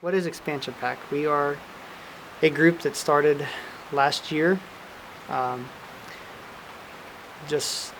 What is Expansion Pack? We are a group that started last year. Um, just,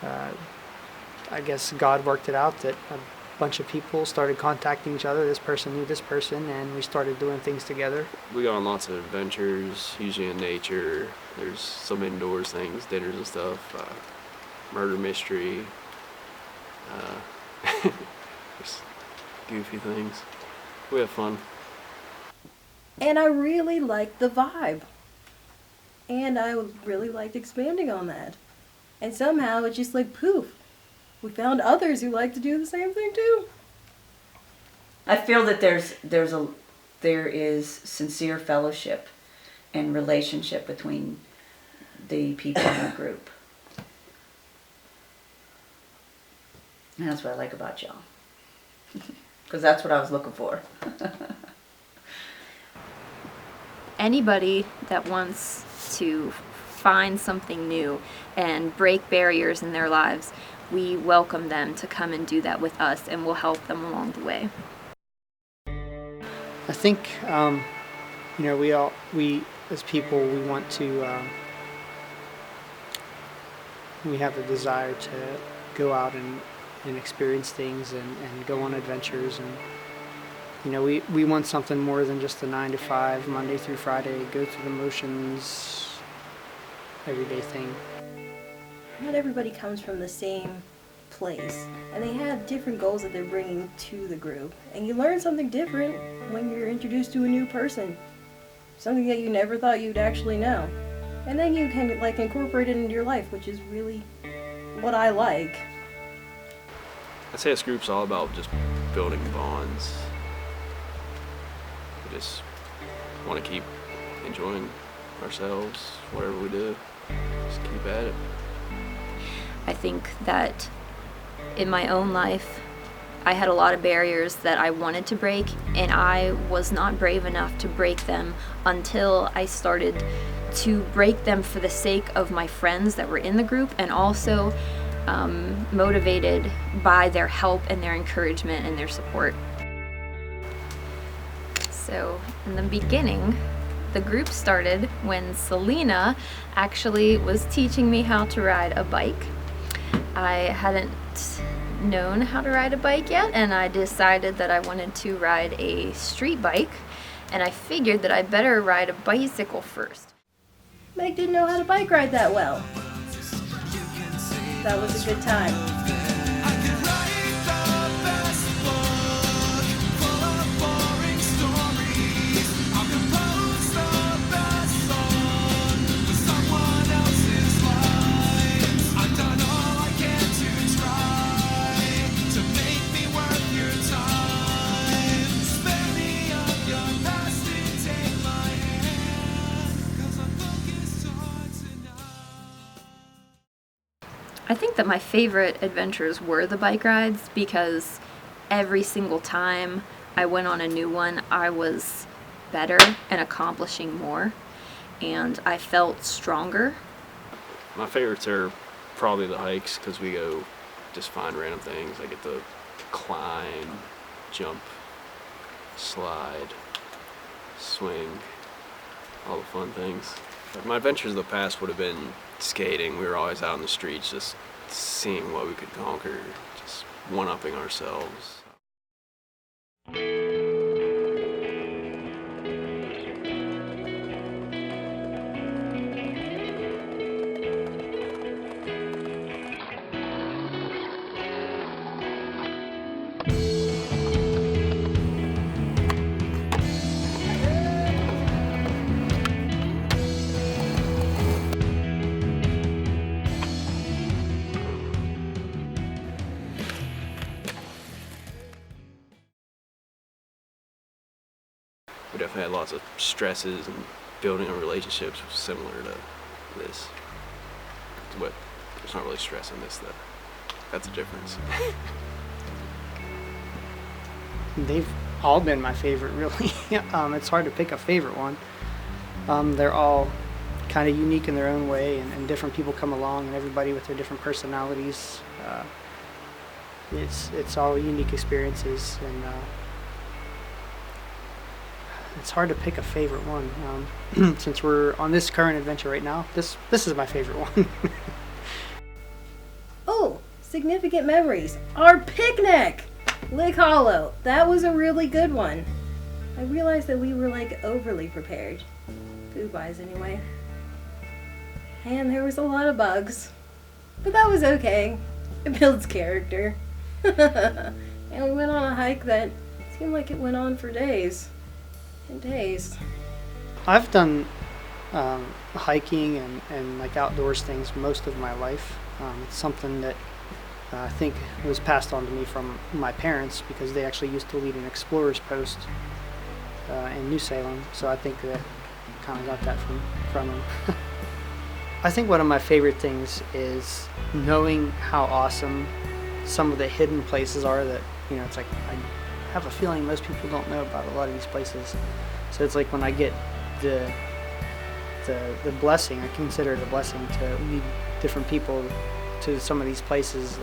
I guess God worked it out that a bunch of people started contacting each other. This person knew this person, and we started doing things together. We go on lots of adventures, usually in nature. There's some indoors things, dinners and stuff, murder mystery, just goofy things. We have fun. And I really liked the vibe. And I really liked expanding on that. And somehow it's just like poof. We found others who like to do the same thing too. I feel that there is sincere fellowship and relationship between the people in the group. And that's what I like about y'all. Because that's what I was looking for. Anybody that wants to find something new and break barriers in their lives, we welcome them to come and do that with us, and we'll help them along the way. I think, we as people, we want to, we have a desire to go out and experience things and go on adventures, and we want something more than just a 9 to 5, Monday through Friday, go through the motions, everyday thing. Not everybody comes from the same place, and they have different goals that they're bringing to the group. And you learn something different when you're introduced to a new person, something that you never thought you'd actually know. And then you can incorporate it into your life, which is really what I like. I'd say this group's all about just building bonds. We just want to keep enjoying ourselves, whatever we do. Just keep at it. I think that in my own life, I had a lot of barriers that I wanted to break, and I was not brave enough to break them until I started to break them for the sake of my friends that were in the group, and also motivated by their help and their encouragement and their support. So in the beginning, the group started when Selena actually was teaching me how to ride a bike. I hadn't known how to ride a bike yet, and I decided that I wanted to ride a street bike, and I figured that I better ride a bicycle first. Meg didn't know how to bike ride that well. That was a good time. I think that my favorite adventures were the bike rides, because every single time I went on a new one, I was better and accomplishing more, and I felt stronger. My favorites are probably the hikes, because we go just find random things. I get to climb, jump, slide, swing, all the fun things. But my adventures of the past would have been skating. We were always out in the streets just seeing what we could conquer, just one-upping ourselves. We definitely had lots of stresses, and building our relationships was similar to this. But there's not really stress in this, though. That's a difference. They've all been my favorite, really. It's hard to pick a favorite one. They're all kind of unique in their own way, and different people come along, and everybody with their different personalities. It's all unique experiences, and it's hard to pick a favorite one. Since we're on this current adventure right now, this is my favorite one. Oh, significant memories. Our picnic! Lake Hollow. That was a really good one. I realized that we were like overly prepared. Food-wise anyway. And there was a lot of bugs. But that was okay. It builds character. And we went on a hike that seemed like it went on for days and days. I've done hiking and like outdoors things most of my life. It's something that I think was passed on to me from my parents because they actually used to lead an explorer's post in New Salem. So I think that kind of got that from them. I think one of my favorite things is knowing how awesome some of the hidden places are that, it's like I have a feeling most people don't know about a lot of these places. So it's like when I get the blessing, I consider it a blessing to lead different people to some of these places.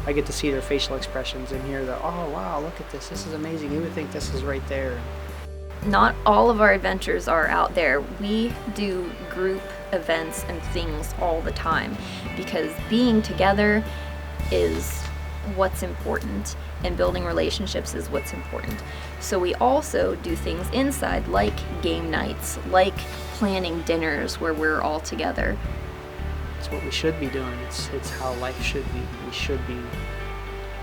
I get to see their facial expressions and hear oh wow, look at this is amazing, you would think this is right there. Not all of our adventures are out there. We do group events and things all the time because being together is what's important and building relationships is what's important. So we also do things inside like game nights, like planning dinners where we're all together. It's what we should be doing. It's how life should be. We should be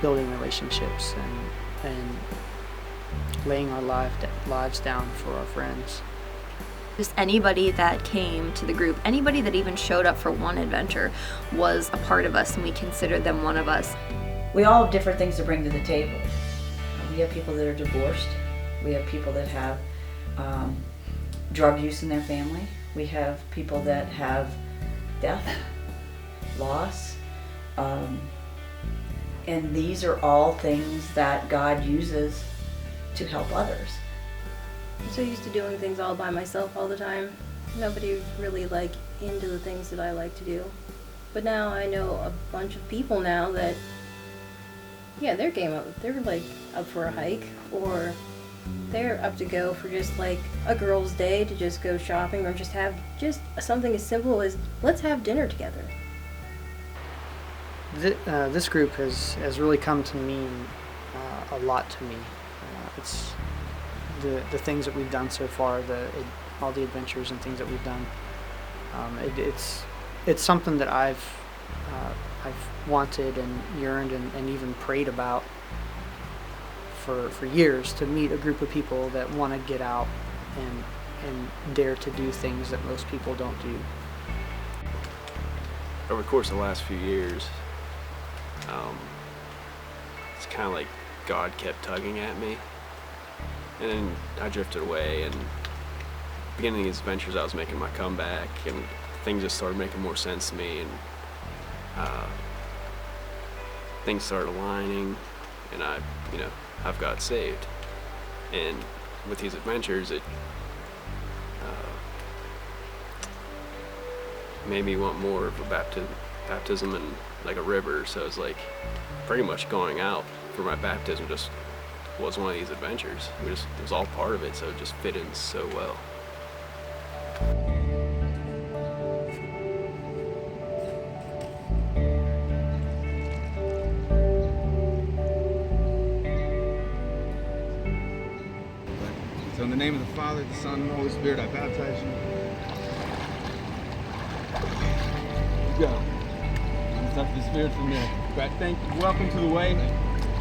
building relationships and laying our lives down for our friends. Just anybody that came to the group, anybody that even showed up for one adventure was a part of us and we considered them one of us. We all have different things to bring to the table. We have people that are divorced. We have people that have drug use in their family. We have people that have death, loss. And these are all things that God uses to help others. I'm so used to doing things all by myself all the time. Nobody really into the things that I like to do. But now I know a bunch of people now that, yeah, they're up for a hike, or they're up to go for just a girls' day to just go shopping, or just have something as simple as let's have dinner together. This group has really come to mean a lot to me. It's the things that we've done so far, all the adventures and things that we've done. It's something that I've wanted and yearned and even prayed about for years, to meet a group of people that want to get out and dare to do things that most people don't do. Over the course of the last few years, it's kind of like God kept tugging at me, and then I drifted away, and beginning of these adventures I was making my comeback and things just started making more sense to me, and things started aligning, and I've got saved. And with these adventures, it made me want more of a baptism in like a river. So it's like pretty much going out for my baptism just was one of these adventures. It was all part of it, so it just fit in so well. So in the name of the Father, the Son, and the Holy Spirit, I baptize you. You go. It's up to the Spirit from there. But thank you. Welcome to the way.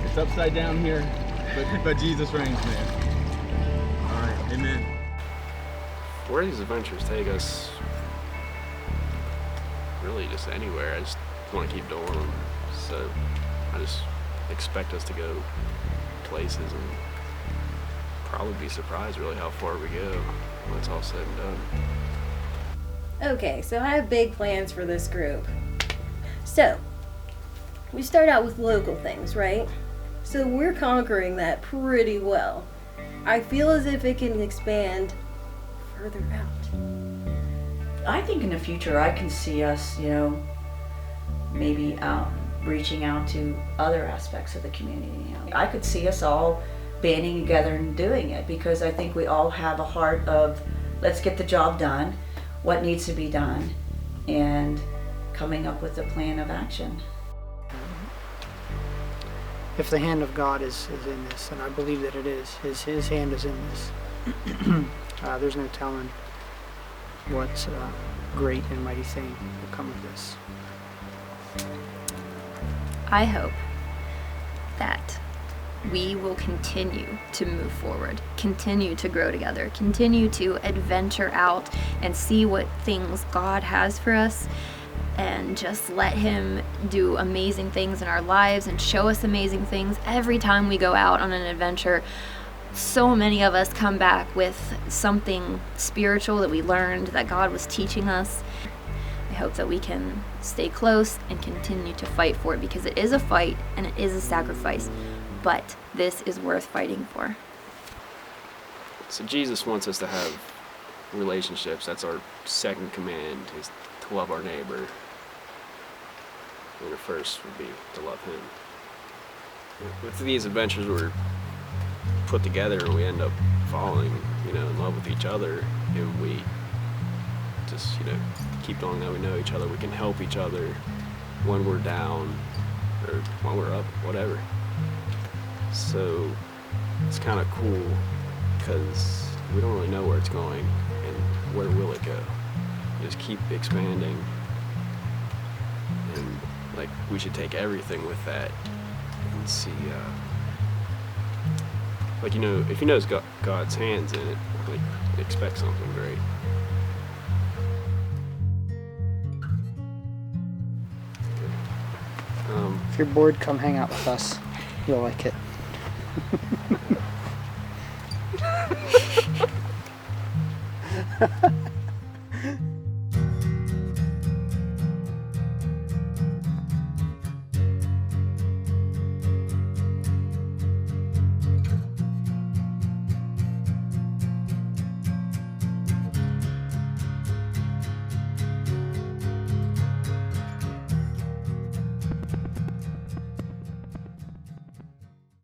It's upside down here, but Jesus reigns, man. All right, amen. Where these adventures take us, really just anywhere. I just want to keep doing them. So I just expect us to go places and probably be surprised really how far we go when it's all said and done. Okay, so I have big plans for this group. So, we start out with local things, right? So we're conquering that pretty well. I feel as if it can expand further out. I think in the future I can see us, maybe reaching out to other aspects of the community. I could see us all banding together and doing it, because I think we all have a heart of let's get the job done, what needs to be done, and coming up with a plan of action. If the hand of God is in this, and I believe that it is, his hand is in this, there's no telling what great and mighty thing will come of this. I hope that we will continue to move forward, continue to grow together, continue to adventure out and see what things God has for us, and just let him do amazing things in our lives and show us amazing things. Every time we go out on an adventure, so many of us come back with something spiritual that we learned, that God was teaching us. I hope that we can stay close and continue to fight for it, because it is a fight and it is a sacrifice, but this is worth fighting for. So Jesus wants us to have relationships. That's our second command, is to love our neighbor. And the first would be to love him. With these adventures we're put together, we end up falling, in love with each other, and we just, keep knowing that we know each other. We can help each other when we're down or when we're up, whatever. So it's kind of cool because we don't really know where it's going and where will it go. Just keep expanding, and we should take everything with that and see. If you know it's got God's hands in it, expect something great. If you're bored, come hang out with us. You'll like it.